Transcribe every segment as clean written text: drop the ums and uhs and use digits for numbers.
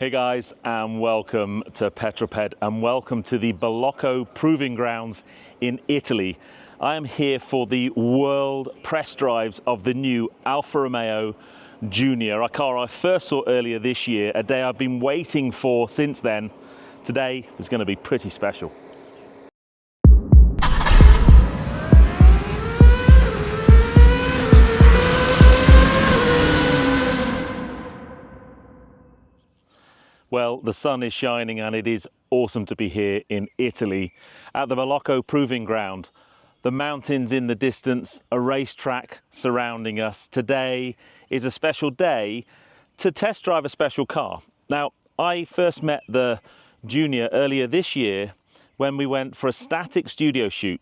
Hey guys, and welcome to Petrol Ped, and welcome to the Balocco Proving Grounds in Italy. I am here for the world press drives of the new Alfa Romeo Junior, a car I first saw earlier this year, a day I've been waiting for since then. Today is going to be pretty special. Well, the sun is shining and it is awesome to be here in Italy at the Balocco Proving Ground. The mountains in the distance, a racetrack surrounding us. Today is a special day to test drive a special car. Now, I first met the Junior earlier this year when we went for a static studio shoot.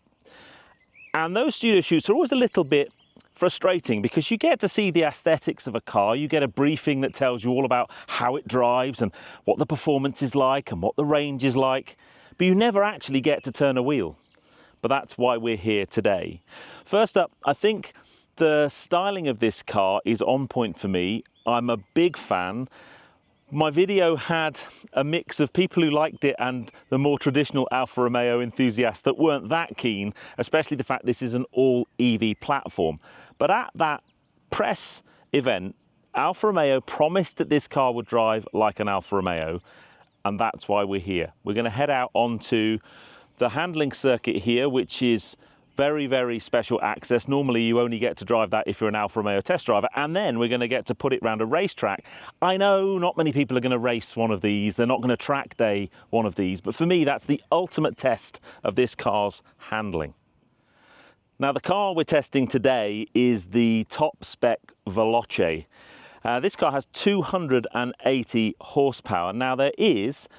And those studio shoots are always a little bit frustrating because you get to see the aesthetics of a car. You get a briefing that tells you all about how it drives and what the performance is like and what the range is like, but you never actually get to turn a wheel. But that's why we're here today. First up, I think the styling of this car is on point for me. I'm a big fan. My video had a mix of people who liked it and the more traditional Alfa Romeo enthusiasts that weren't that keen, especially the fact this is an all EV platform. But at that press event, Alfa Romeo promised that this car would drive like an Alfa Romeo, and that's why we're here. We're going to head out onto the handling circuit here, which is very, very special access. Normally you only get to drive that if you're an Alfa Romeo test driver, and then we're going to get to put it around a racetrack. I know not many people are going to race one of these, they're not going to track day one of these, but for me that's the ultimate test of this car's handling. Now, the car we're testing today is the top spec Veloce. This car has 280 horsepower. Now, there is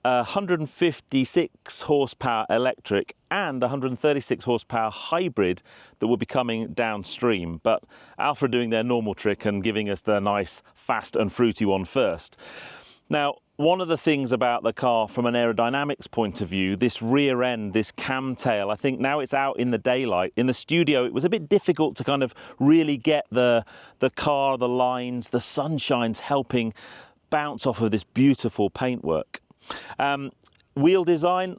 156 horsepower electric and 136 horsepower hybrid that will be coming downstream, but Alfa are doing their normal trick and giving us the nice fast and fruity one first. Now, one of the things about the car from an aerodynamics point of view, this rear end, this cam tail, I think now it's out in the daylight. In the studio, it was a bit difficult to kind of really get the car, the lines, the sunshine's helping bounce off of this beautiful paintwork. Wheel design,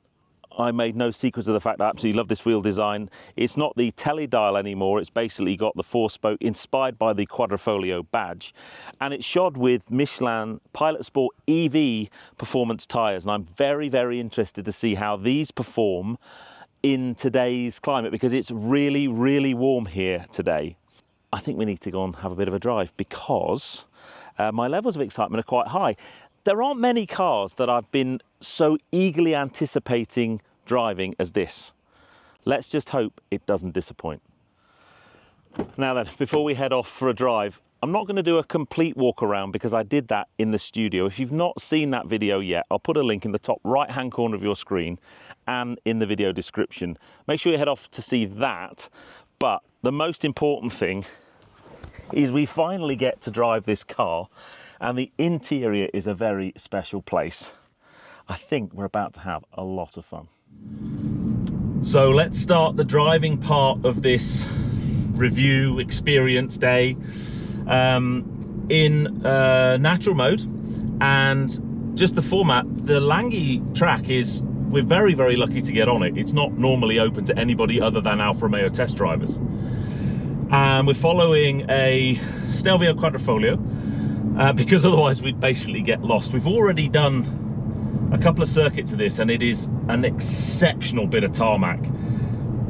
I made no secret of the fact I absolutely love this wheel design. It's not the teledial anymore, it's basically got the 4-spoke inspired by the Quadrifoglio badge, and it's shod with Michelin Pilot Sport EV performance tyres, and I'm very, very interested to see how these perform in today's climate because it's really, really warm here today. I think we need to go and have a bit of a drive because my levels of excitement are quite high. There aren't many cars that I've been so eagerly anticipating driving as this. Let's just hope it doesn't disappoint. Now then, before we head off for a drive, I'm not going to do a complete walk around because I did that in the studio. If you've not seen that video yet, I'll put a link in the top right hand corner of your screen and in the video description. Make sure you head off to see that. But the most important thing is we finally get to drive this car, and the interior is a very special place. I think we're about to have a lot of fun. So let's start the driving part of this review experience day in natural mode. And just the format, the Langhi track is, we're very, very lucky to get on it. It's not normally open to anybody other than Alfa Romeo test drivers. And we're following a Stelvio Quadrifoglio, because otherwise we'd basically get lost. We've already done a couple of circuits of this and it is an exceptional bit of tarmac.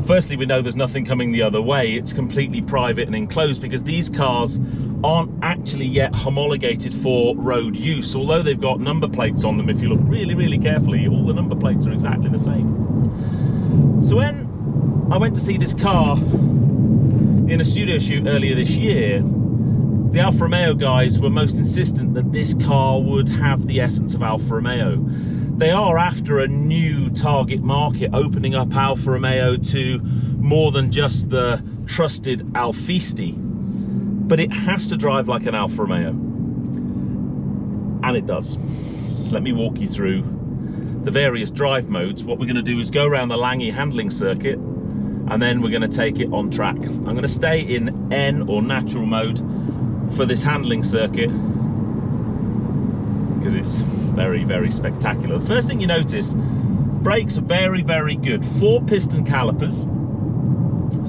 Firstly, we know there's nothing coming the other way. It's completely private and enclosed because these cars aren't actually yet homologated for road use. Although they've got number plates on them, if you look really, really carefully, all the number plates are exactly the same. So when I went to see this car in a studio shoot earlier this year, the Alfa Romeo guys were most insistent that this car would have the essence of Alfa Romeo. They are after a new target market, opening up Alfa Romeo to more than just the trusted Alfisti, but it has to drive like an Alfa Romeo, and it does. Let me walk you through the various drive modes. What we're going to do is go around the Langhi handling circuit, and then we're going to take it on track. I'm going to stay in N or natural mode for this handling circuit because it's very, very spectacular. The first thing you notice, brakes are very, very good. 4-piston calipers,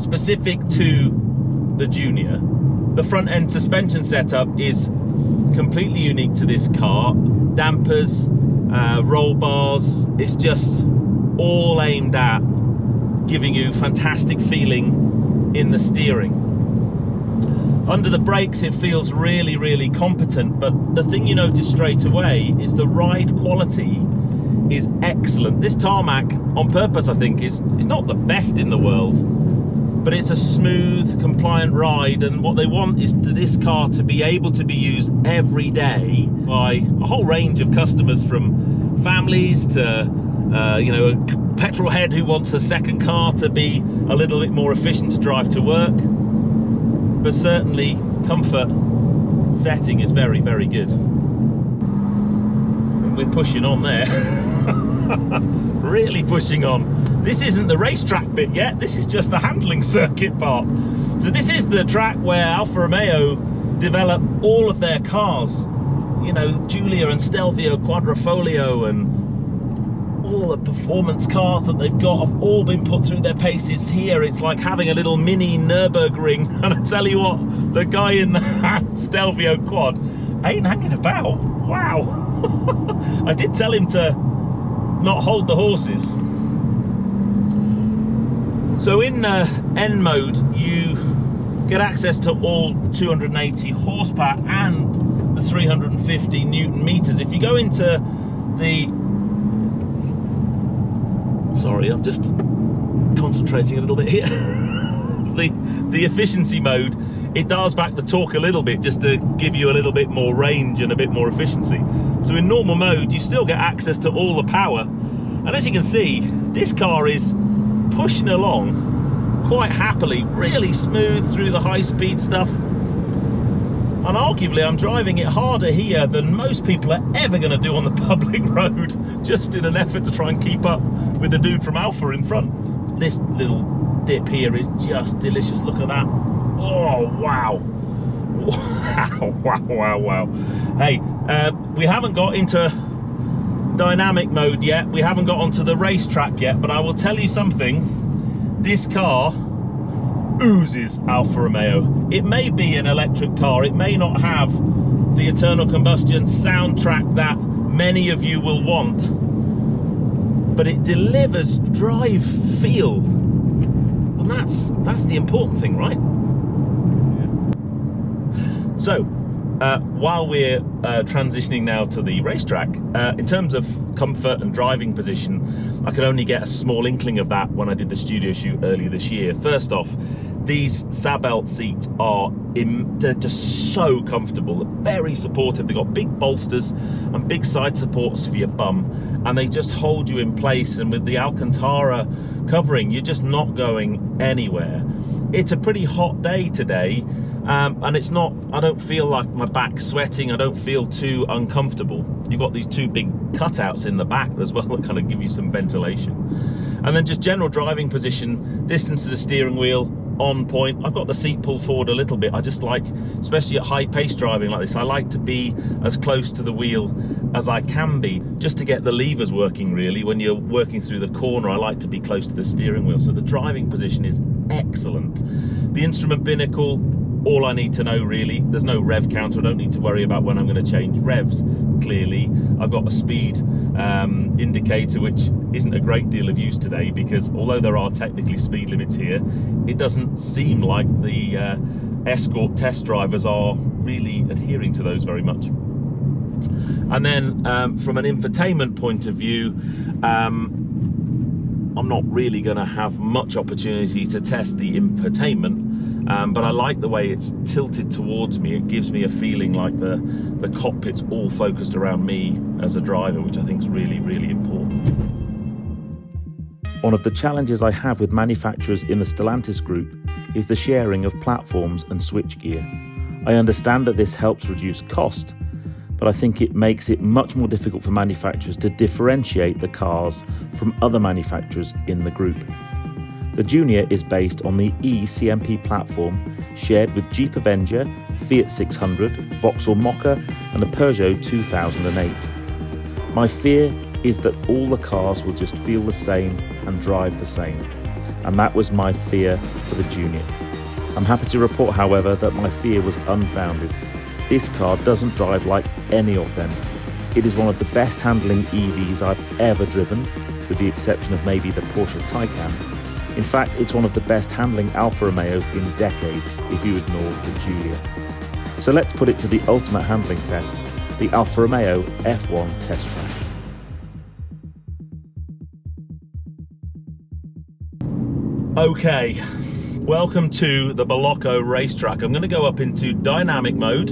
specific to the Junior. The front end suspension setup is completely unique to this car. Dampers, roll bars, it's just all aimed at giving you fantastic feeling in the steering. Under the brakes it feels really, really competent, but the thing you notice straight away is the ride quality is excellent. This tarmac, on purpose I think, is not the best in the world, but it's a smooth, compliant ride, and what they want is this car to be able to be used every day by a whole range of customers, from families to you know, a petrol head who wants a second car to be a little bit more efficient to drive to work. But certainly comfort setting is very, very good. And we're pushing on there. Really pushing on. This isn't the racetrack bit yet, this is just the handling circuit part. So this is the track where Alfa Romeo develop all of their cars. You know, Giulia and Stelvio, Quadrifoglio, and all the performance cars that they've got have all been put through their paces here. It's like having a little mini Nürburgring. And I tell you what, the guy in the Stelvio quad ain't hanging about. Wow. I did tell him to not hold the horses. So in N mode, you get access to all 280 horsepower and the 350 Newton meters. If you go into the, sorry, I'm just concentrating a little bit here. the efficiency mode, it dials back the torque a little bit just to give you a little bit more range and a bit more efficiency. So in normal mode, you still get access to all the power. And as you can see, this car is pushing along quite happily, really smooth through the high-speed stuff. And arguably, I'm driving it harder here than most people are ever going to do on the public road, just in an effort to try and keep up with the dude from Alfa in front. This little dip here is just delicious. Look at that. Oh, wow. Wow. Hey, we haven't got into dynamic mode yet. We haven't got onto the racetrack yet, but I will tell you something. This car oozes Alfa Romeo. It may be an electric car, it may not have the internal combustion soundtrack that many of you will want, but it delivers drive feel, and that's the important thing, right? Yeah. So while we're transitioning now to the racetrack, in terms of comfort and driving position, I could only get a small inkling of that when I did the studio shoot earlier this year. First off, these Sabelt seats are they're just so comfortable, very supportive. They've got big bolsters and big side supports for your bum, and they just hold you in place. And with the Alcantara covering, you're just not going anywhere. It's a pretty hot day today, and it's not, I don't feel like my back's sweating, I don't feel too uncomfortable. You've got these two big cutouts in the back as well that kind of give you some ventilation. And then just general driving position, distance to the steering wheel, on point. I've got the seat pulled forward a little bit. I just like, especially at high pace driving like this, I like to be as close to the wheel as I can be, just to get the levers working really. When you're working through the corner, I like to be close to the steering wheel. So the driving position is excellent. The instrument binnacle, all I need to know really. There's no rev counter, I don't need to worry about when I'm going to change revs. Clearly, I've got a speed indicator, which isn't a great deal of use today, because although there are technically speed limits here, it doesn't seem like the Escort test drivers are really adhering to those very much. And then from an infotainment point of view, I'm not really going to have much opportunity to test the infotainment, but I like the way it's tilted towards me. It gives me a feeling like the cockpit's all focused around me as a driver, which I think is really, really important. One of the challenges I have with manufacturers in the Stellantis group is the sharing of platforms and switchgear. I understand that this helps reduce cost, but I think it makes it much more difficult for manufacturers to differentiate the cars from other manufacturers in the group. The Junior is based on the eCMP platform shared with Jeep Avenger, Fiat 600, Vauxhall Mocha and the Peugeot 2008. My fear is that all the cars will just feel the same and drive the same. And that was my fear for the Junior. I'm happy to report, however, that my fear was unfounded. This car doesn't drive like any of them. It is one of the best handling EVs I've ever driven, with the exception of maybe the Porsche Taycan. In fact, it's one of the best handling Alfa Romeos in decades, if you ignore the Giulia. So let's put it to the ultimate handling test, the Alfa Romeo F1 test track. Okay, welcome to the Balocco racetrack. I'm going to go up into dynamic mode.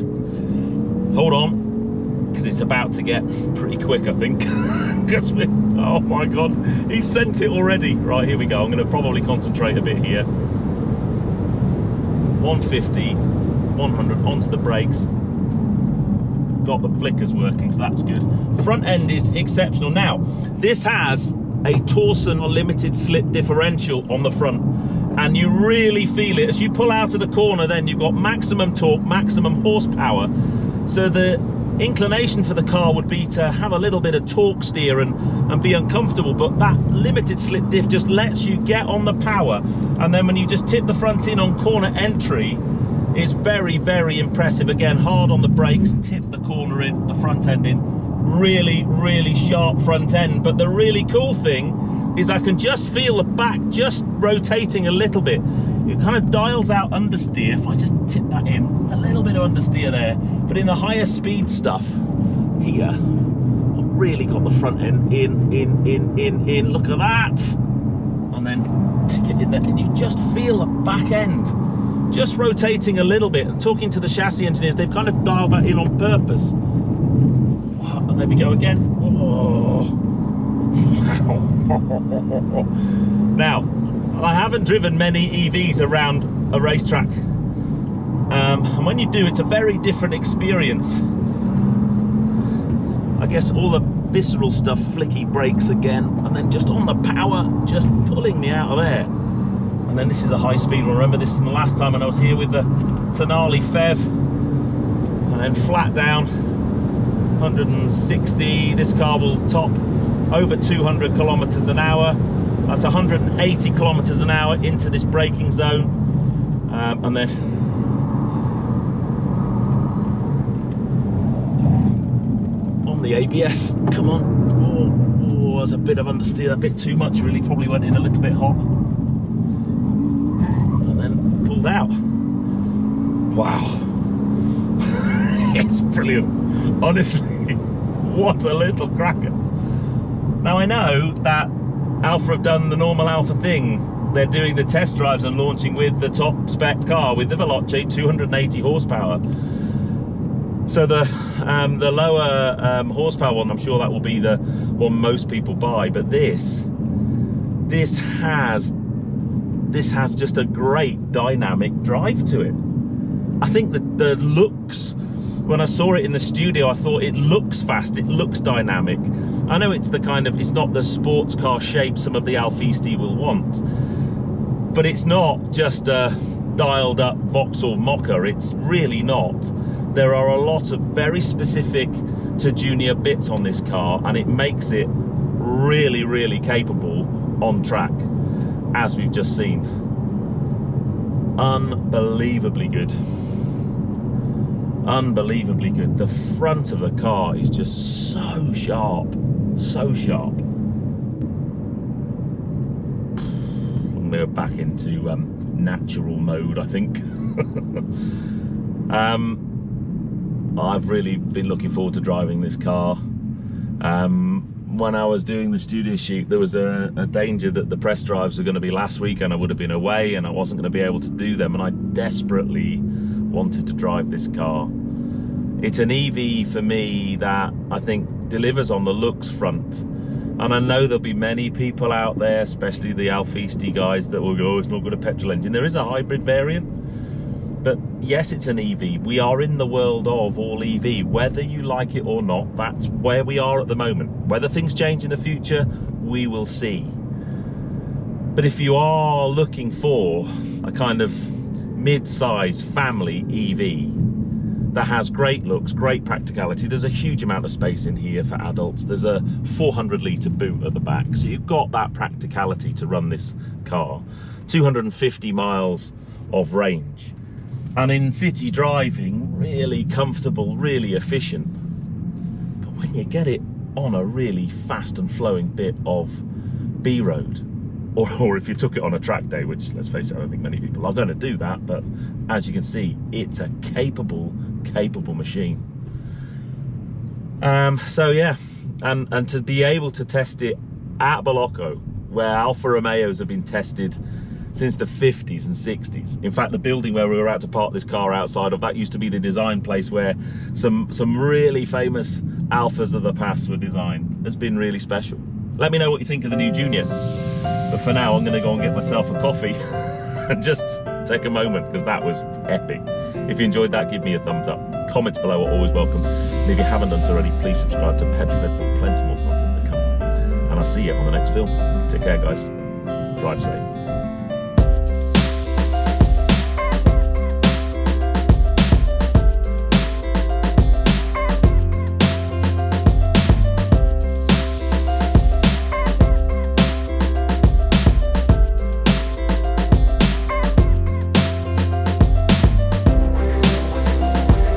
Hold on, because it's about to get pretty quick, I think. Oh my God, he sent it already. Right, here we go. I'm going to probably concentrate a bit here. 150, 100, onto the brakes. Got the flickers working, so that's good. Front end is exceptional. Now, this has a Torsen or limited slip differential on the front, and you really feel it as you pull out of the corner. Then you've got maximum torque, maximum horsepower, so the inclination for the car would be to have a little bit of torque steer and be uncomfortable, but that limited slip diff just lets you get on the power, and then when you just tip the front in on corner entry, it's very, very impressive. Again, hard on the brakes, tip the corner in, the front end in, really, really sharp front end. But the really cool thing is I can just feel the back just rotating a little bit. It kind of dials out understeer. If I just tip that in, there's a little bit of understeer there. But in the higher speed stuff here, I've really got the front end in. Look at that. And then tick it in there, and you just feel the back end just rotating a little bit. And talking to the chassis engineers, they've kind of dialed that in on purpose. And there we go again. Oh. Wow. Now, I haven't driven many EVs around a racetrack, and when you do, it's a very different experience. I guess all the visceral stuff, flicky brakes again, and then just on the power, just pulling me out of there. And then this is a high speed one. Remember this from the last time when I was here with the Tonali Fev, and then flat down 160. This car will top over 200 kilometers an hour. That's 180 kilometers an hour into this braking zone, and then on the ABS. Come on. Oh, there's a bit of understeer, a bit too much really, probably went in a little bit hot. Pulled out. Wow. It's brilliant. Honestly, what a little cracker. Now I know that Alfa have done the normal Alfa thing. They're doing the test drives and launching with the top spec car, with the Veloce, 280 horsepower. So the lower horsepower one, I'm sure that will be the one most people buy. But this has just a great dynamic drive to it. I think that the looks, when I saw it in the studio, I thought it looks fast, it looks dynamic. I know it's the kind of, it's not the sports car shape some of the Alfisti will want, but it's not just a dialed up Vauxhall Mocha. It's really not. There are a lot of very specific to Junior bits on this car, and it makes it really, really capable on track, as we've just seen. Unbelievably good. Unbelievably good. The front of the car is just so sharp, so sharp. I'm gonna go back into natural mode, I think. I've really been looking forward to driving this car. When I was doing the studio shoot, there was a danger that the press drives were going to be last week and I would have been away and I wasn't going to be able to do them, and I desperately wanted to drive this car. It's an EV for me that I think delivers on the looks front, and I know there'll be many people out there, especially the Alfisti guys, that will go, oh, it's not got a petrol engine. There is a hybrid variant, but yes, it's an EV. We are in the world of all EV, whether you like it or not. That's where we are at the moment. Whether things change in the future, we will see. But if you are looking for a kind of mid-size family EV that has great looks, great practicality. There's a huge amount of space in here for adults. There's a 400-litre boot at the back, so you've got that practicality to run this car. 250 miles of range, and in city driving, really comfortable, really efficient. But when you get it on a really fast and flowing bit of B road, or if you took it on a track day, which, let's face it, I don't think many people are going to do that, but as you can see, it's a capable machine. So yeah, and to be able to test it at Balocco, where Alfa Romeos have been tested since the 50s and 60s. In fact, the building where we were out to park this car outside of, that used to be the design place where some really famous Alfas of the past were designed. It's been really special. Let me know what you think of the new Junior. But for now, I'm going to go and get myself a coffee and just take a moment, because that was epic. If you enjoyed that, give me a thumbs up. Comments below are always welcome. And if you haven't done so already, please subscribe to Petrol Ped for plenty more content to come. And I'll see you on the next film. Take care, guys. Drive safe.